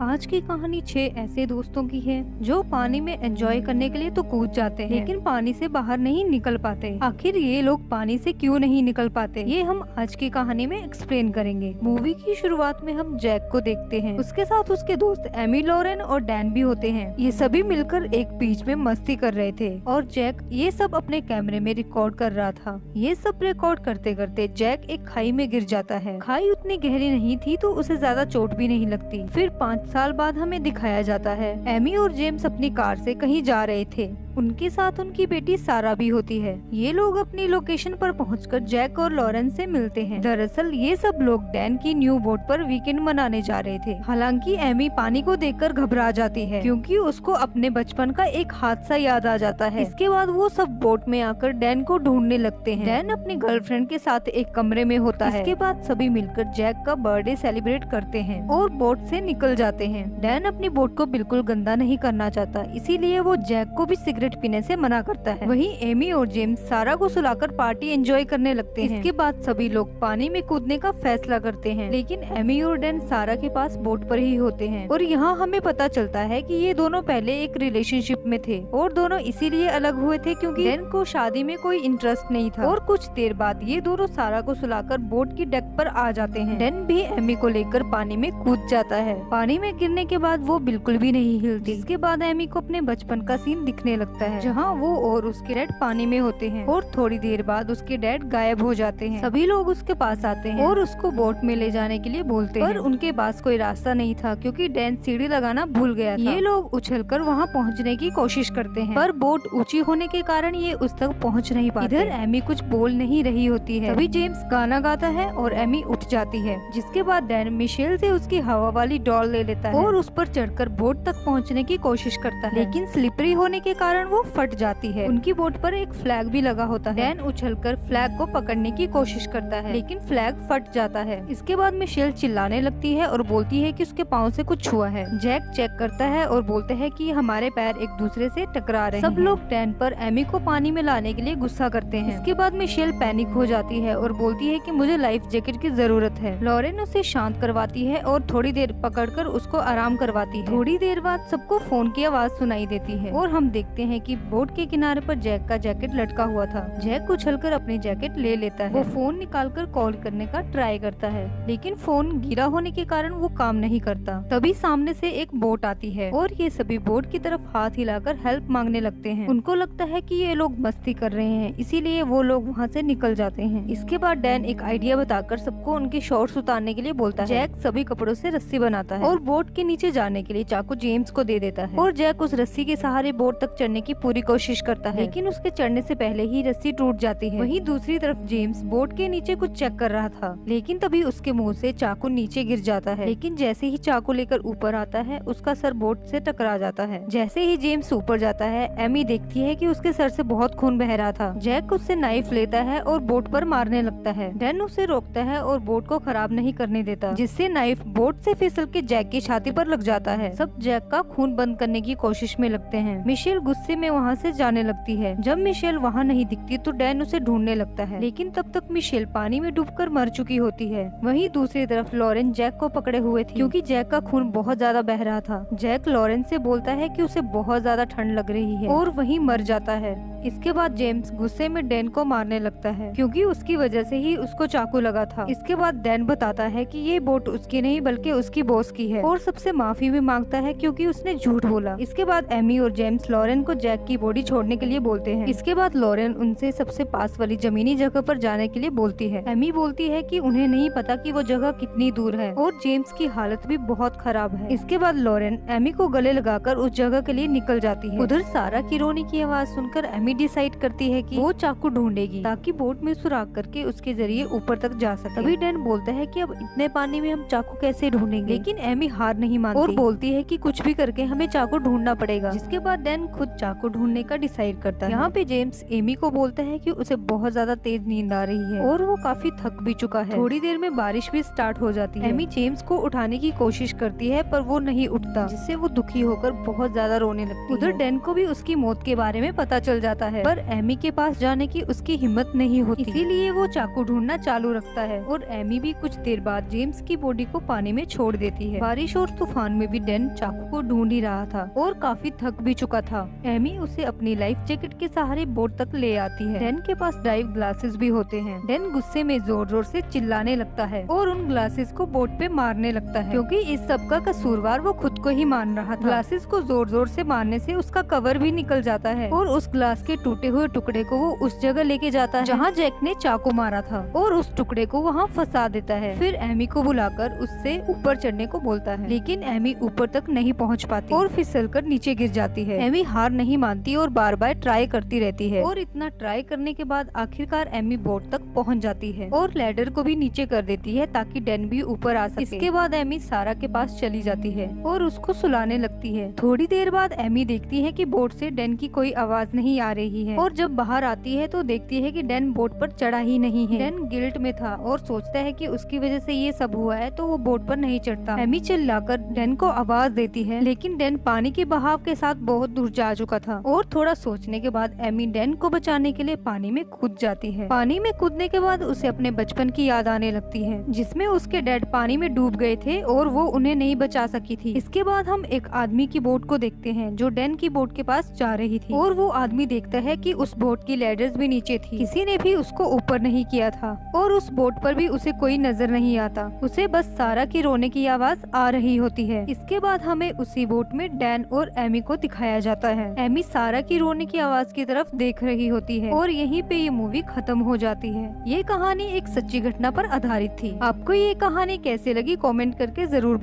आज की कहानी 6 ऐसे दोस्तों की है जो पानी में एंजॉय करने के लिए तो कूद जाते हैं, लेकिन पानी से बाहर नहीं निकल पाते। आखिर ये लोग पानी से क्यों नहीं निकल पाते, ये हम आज की कहानी में एक्सप्लेन करेंगे। मूवी की शुरुआत में हम जैक को देखते हैं, उसके साथ उसके दोस्त एमी, लॉरेन और डैन भी होते हैं। ये सभी मिलकर एक बीच में मस्ती कर रहे थे और जैक ये सब अपने कैमरे में रिकॉर्ड कर रहा था। ये सब रिकॉर्ड करते करते जैक एक खाई में गिर जाता है। खाई उतनी गहरी नहीं थी तो उसे ज्यादा चोट भी नहीं लगती। फिर 5 साल बाद हमें दिखाया जाता है एमी और जेम्स अपनी कार से कहीं जा रहे थे। उनके साथ उनकी बेटी सारा भी होती है। ये लोग अपनी लोकेशन पर पहुंचकर जैक और लॉरेन से मिलते हैं। दरअसल ये सब लोग डैन की न्यू बोट पर वीकेंड मनाने जा रहे थे। हालांकि एमी पानी को देखकर घबरा जाती है क्योंकि उसको अपने बचपन का एक हादसा याद आ जाता है। इसके बाद वो सब बोट में आकर डैन को ढूंढने लगते हैं। डैन अपनी गर्लफ्रेंड के साथ एक कमरे में होता है। इसके बाद सभी मिलकर जैक का बर्थडे सेलिब्रेट करते हैं और बोट से निकल जाते हैं। डैन अपनी बोट को बिल्कुल गंदा नहीं करना चाहता, इसीलिए वो जैक को भी सिगरेट पीने से मना करता है। वहीं एमी और जेम्स सारा को सुलाकर पार्टी एंजॉय करने लगते हैं। इसके बाद सभी लोग पानी में कूदने का फैसला करते हैं, लेकिन एमी और डैन सारा के पास बोट पर ही होते हैं। और यहाँ हमें पता चलता है कि ये दोनों पहले एक रिलेशनशिप में थे और दोनों इसीलिए अलग हुए थे क्योंकि डैन को शादी में कोई इंटरेस्ट नहीं था। और कुछ देर बाद ये दोनों सारा को सुलाकर बोट की डेक पर आ जाते हैं। डैन भी एमी को लेकर पानी में कूद जाता है। पानी में गिरने के बाद वो बिल्कुल भी नहीं हिलती। इसके बाद एमी को अपने बचपन का सीन दिखने लगता है जहाँ वो और उसके डैड पानी में होते हैं और थोड़ी देर बाद उसके डैड गायब हो जाते हैं। सभी लोग उसके पास आते हैं और उसको बोट में ले जाने के लिए बोलते हैं, पर उनके पास कोई रास्ता नहीं था क्योंकि डैन सीढ़ी लगाना भूल गया था। ये लोग उछलकर वहाँ पहुँचने की कोशिश करते हैं, पर बोट ऊंची होने के कारण ये उस तक पहुँच नहीं पाते। इधर एमी कुछ बोल नहीं रही होती है। तभी जेम्स गाना गाता है और एमी उठ जाती है। जिसके बाद डैन मिशेल से उसकी हवा वाली डॉल ले लेता है और उस पर चढ़कर बोट तक पहुंचने की कोशिश करता है, लेकिन स्लिपरी होने के कारण वो फट जाती है। उनकी बोट पर एक फ्लैग भी लगा होता है। डैन उछलकर फ्लैग को पकड़ने की कोशिश करता है, लेकिन फ्लैग फट जाता है। इसके बाद मिशेल चिल्लाने लगती है और बोलती है कि उसके पाँव से कुछ हुआ है। जैक चेक करता है और बोलते हैं कि हमारे पैर एक दूसरे से टकरा रहे हैं। सब लोग डैन पर एमी को पानी में लाने के लिए गुस्सा करते हैं। इसके बाद मिशेल पैनिक हो जाती है और बोलती है कि मुझे लाइफ जैकेट की जरूरत है। लॉरेन उसे शांत करवाती है और थोड़ी देर पकड़कर उसको आराम करवाती है। थोड़ी देर बाद सबको फोन की आवाज सुनाई देती है और हम देखते हैं कि बोट के किनारे पर जैक का जैकेट लटका हुआ था। जैक उछलकर अपनी जैकेट ले लेता है। वो फोन निकालकर कॉल करने का ट्राई करता है, लेकिन फोन गिरा होने के कारण वो काम नहीं करता। तभी सामने से एक बोट आती है और ये सभी बोट की तरफ हाथ हिलाकर हेल्प मांगने लगते हैं। उनको लगता है कि ये लोग मस्ती कर रहे हैं, इसीलिए वो लोग वहाँ से निकल जाते हैं। इसके बाद डैन एक आइडिया बताकर सबको उनके शॉर्ट्स उतारने के लिए बोलता है। जैक सभी कपड़ों से रस्सी बनाता है और बोट के नीचे जाने के लिए चाकू जेम्स को दे देता है और जैक उस रस्सी के सहारे बोट तक चढ़ने की पूरी कोशिश करता है, लेकिन उसके चढ़ने से पहले ही रस्सी टूट जाती है। वहीं दूसरी तरफ जेम्स बोट के नीचे कुछ चेक कर रहा था, लेकिन तभी उसके मुंह से चाकू नीचे गिर जाता है। लेकिन जैसे ही चाकू लेकर ऊपर आता है उसका सर बोट से टकरा जाता है। जैसे ही जेम्स ऊपर जाता है एमी देखती है कि उसके सर से बहुत खून बह रहा था। जैक उससे नाइफ लेता है और बोट पर मारने लगता है। डैन उसे रोकता है और बोट को खराब नहीं करने देता, जिससे नाइफ बोट से फिसल के जैक की छाती पर लग जाता है। सब जैक का खून बंद करने की कोशिश में लगते हैं। मिशेल गुस्से में वहाँ से जाने लगती है। जब मिशेल वहाँ नहीं दिखती तो डैन उसे ढूंढने लगता है, लेकिन तब तक मिशेल पानी में डूबकर मर चुकी होती है। वहीं दूसरी तरफ लॉरेन जैक को पकड़े हुए थे क्योंकि जैक का खून बहुत ज्यादा बह रहा था। जैक लॉरेन से बोलता है कि उसे बहुत ज्यादा ठंड लग रही है और वहीं मर जाता है। इसके बाद जेम्स गुस्से में डैन को मारने लगता है क्योंकि उसकी वजह से ही उसको चाकू लगा था। इसके बाद डैन बताता है कि ये बोट उसकी नहीं बल्कि उसकी बॉस की है और सबसे माफी भी मांगता है क्योंकि उसने झूठ बोला। इसके बाद एमी और जेम्स लॉरेन को जैक की बॉडी छोड़ने के लिए बोलते हैं। इसके बाद लॉरेन उनसे सबसे पास वाली जमीनी जगह पर जाने के लिए बोलती है। एमी बोलती है कि उन्हें नहीं पता कि वो जगह कितनी दूर है और जेम्स की हालत भी बहुत खराब है। इसके बाद लॉरेन एमी को गले लगाकर उस जगह के लिए निकल जाती है। उधर सारा की रोने की आवाज सुनकर एमी डिसाइड करती है कि वो चाकू ढूंढेगी ताकि बोट में सुराख करके उसके जरिए ऊपर तक जा सके। तभी डैन बोलता है कि अब इतने पानी में हम चाकू कैसे ढूंढेंगे, लेकिन एमी हार नहीं मानती और बोलती है कि कुछ भी करके हमें चाकू ढूंढना पड़ेगा। जिसके बाद डैन खुद चाकू ढूंढने का डिसाइड करता है। यहाँ पे जेम्स एमी को बोलता है कि उसे बहुत ज्यादा तेज नींद आ रही है और वो काफी थक भी चुका है। थोड़ी देर में बारिश भी स्टार्ट हो जाती है। एमी जेम्स को उठाने की कोशिश करती है पर वो नहीं उठता, जिससे वो दुखी होकर बहुत ज्यादा रोने लगती है। उधर डैन को भी उसकी मौत के बारे में पता चल जाता है, पर एमी के पास जाने की उसकी हिम्मत नहीं होती, इसीलिए वो चाकू ढूंढना चालू रखता है। और एमी भी कुछ देर बाद जेम्स की बॉडी को पानी में छोड़ देती है। बारिश और तूफान में भी डैन चाकू को ढूंढ ही रहा था और काफी थक भी चुका था। एमी उसे अपनी लाइफ जैकेट के सहारे बोट तक ले आती है। डैन के पास डाइव ग्लासेस भी होते हैं। डैन गुस्से में जोर जोर से चिल्लाने लगता है और उन ग्लासेस को बोट पे मारने लगता है, क्योंकि इस सब का कसूरवार वो खुद को ही मान रहा था। ग्लासेस को जोर जोर से मारने से उसका कवर भी निकल जाता है और उस ग्लास के टूटे हुए टुकड़े को वो उस जगह लेके जाता है जहाँ जैक ने चाकू मारा था और उस टुकड़े को वहाँ फंसा देता है। फिर एमी को बुलाकर उससे ऊपर चढ़ने को बोलता है, लेकिन एमी ऊपर तक नहीं पहुँच पाती और फिसलकर नीचे गिर जाती है। एमी हार नहीं मानती और बार बार ट्राई करती रहती है और इतना ट्राई करने के बाद आखिरकार एमी बोट तक पहुँच जाती है और लैडर को भी नीचे कर देती है ताकि डैन भी ऊपर आ सके। इसके बाद एमी सारा के पास चली जाती है और उसको सुलाने लगती है। थोड़ी देर बाद एमी देखती है कि बोट से डैन की कोई आवाज नहीं आ रही है और जब बाहर आती है तो देखती है कि डैन बोट पर चढ़ा ही नहीं है। डैन गिल्ट में था और सोचता है कि उसकी वजह से ये सब हुआ है, तो वो बोट पर नहीं चढ़ता। एमी चिल्लाकर डैन को आवाज देती है, लेकिन डैन पानी के बहाव के साथ बहुत दूर जा चुका था और थोड़ा सोचने के बाद एमी डैन को बचाने के लिए पानी में कूद जाती है। पानी में कूदने के बाद उसे अपने बचपन की याद आने लगती है, जिसमें उसके डैड पानी में डूब गए थे और वो उन्हें नहीं बचा सकी थी। इसके बाद हम एक आदमी की बोट को देखते हैं जो डैन की बोट के पास जा रही थी और वो आदमी देखता है कि उस बोट की लैडर्स भी नीचे थी, किसी ने भी उसको ऊपर नहीं किया था और उस बोट पर भी उसे कोई नजर नहीं आता। उसे बस सारा की रोने की आवाज आ रही होती है। इसके बाद हमें उसी बोट में डैन और एमी को दिखाया जाता है। एमी सारा की रोने की आवाज की तरफ देख रही होती है और यहीं पे ये मूवी खत्म हो जाती है। ये कहानी एक सच्ची घटना पर आधारित थी। आपको ये कहानी कैसे लगी कमेंट करके जरूर